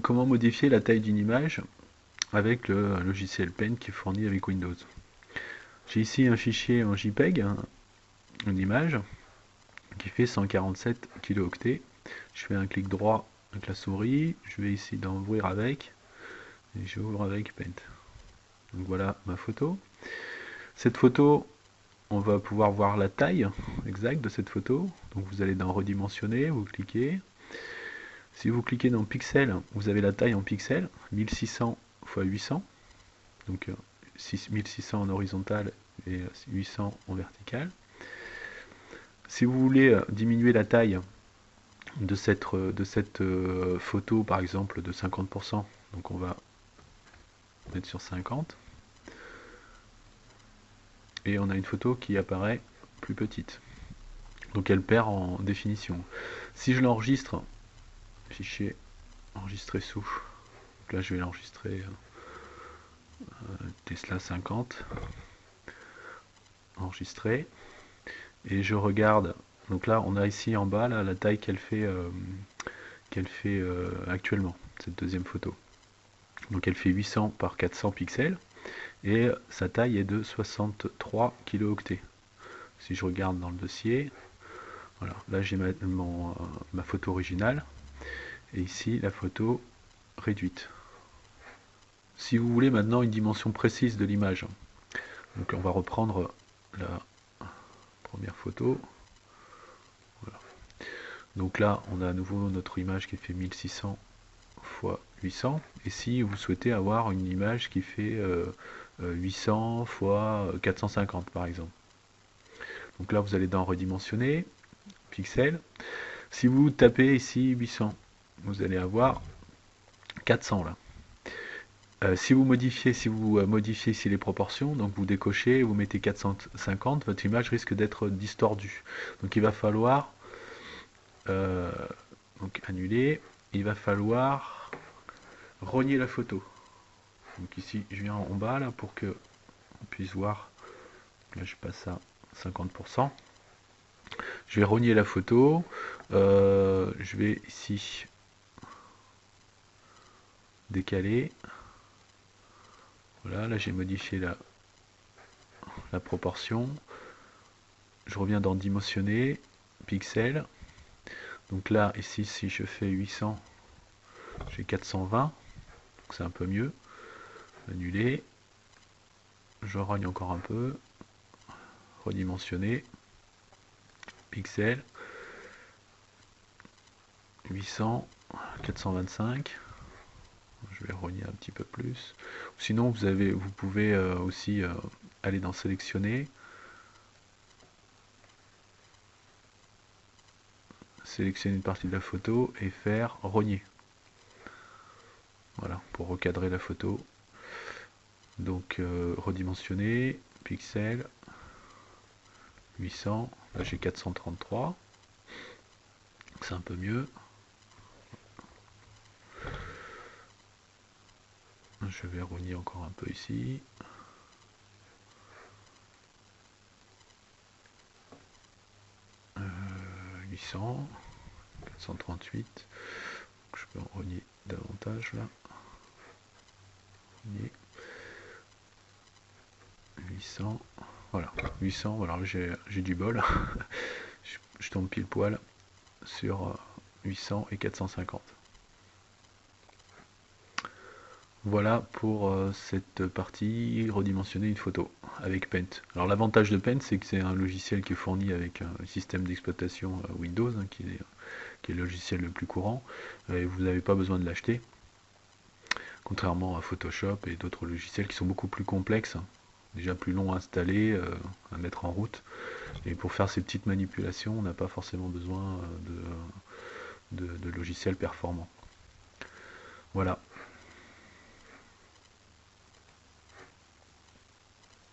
comment modifier la taille d'une image avec le logiciel Paint qui est fourni avec Windows. J'ai ici un fichier en JPEG, une image qui fait 147 kilooctets. Je fais un clic droit avec la souris, je vais ici dans ouvrir avec, et j'ouvre avec Paint. Donc voilà ma photo. Cette photo, on va pouvoir voir la taille exacte de cette photo. Donc vous allez dans redimensionner, vous cliquez. Si vous cliquez dans pixels, vous avez la taille en pixels, 1600 x 800. Donc 1600 en horizontal et 800 en vertical. Si vous voulez diminuer la taille de cette photo, par exemple de 50%, donc on va mettre sur 50, et on a une photo qui apparaît plus petite. Donc elle perd en définition. Si je l'enregistre, fichier enregistré sous, donc là je vais l'enregistrer Tesla 50, enregistré, et je regarde. Donc là on a ici en bas là, la taille qu'elle fait actuellement, cette deuxième photo. Donc elle fait 800 par 400 pixels et sa taille est de 63 kilooctets. Si je regarde dans le dossier, voilà, là j'ai ma photo originale et ici la photo réduite. Si vous voulez maintenant une dimension précise de l'image, donc on va reprendre la première photo. Voilà. Donc là on a à nouveau notre image qui fait 1600 x 800, et si vous souhaitez avoir une image qui fait 800 x 450 par exemple. Donc là vous allez dans redimensionner, pixels. Si vous tapez ici 800, vous allez avoir 400 là. Si vous modifiez ici les proportions, donc vous décochez, vous mettez 450, votre image risque d'être distordue. Donc il va falloir donc annuler, il va falloir rogner la photo. Donc ici je viens en bas là pour que on puisse voir. Là je passe à 50%. Je vais rogner la photo. Je vais ici décaler. Voilà, là j'ai modifié la proportion. Je reviens dans dimensionner, pixels. Donc là, ici, si je fais 800, j'ai 420. C'est un peu mieux. Annuler. Je rogne encore un peu. Redimensionner. Pixels. 800, 425. Je vais rogner un petit peu plus. Sinon, vous pouvez aussi aller dans sélectionner. Sélectionner une partie de la photo et faire rogner. Voilà, pour recadrer la photo. Donc redimensionner, pixels, 800, là j'ai 433, c'est un peu mieux. Je vais rogner encore un peu ici. Euh, 800, 438, je peux en rogner davantage là. Rogner. 800, voilà, 800, voilà, j'ai du bol. je tombe pile poil sur 800 et 450. Voilà pour cette partie redimensionner une photo avec Paint. Alors l'avantage de Paint, c'est que c'est un logiciel qui est fourni avec un système d'exploitation Windows, hein, qui est le logiciel le plus courant, et vous n'avez pas besoin de l'acheter, contrairement à Photoshop et d'autres logiciels qui sont beaucoup plus complexes, hein, déjà plus longs à installer, à mettre en route. Et pour faire ces petites manipulations, on n'a pas forcément besoin de logiciels performants. Voilà.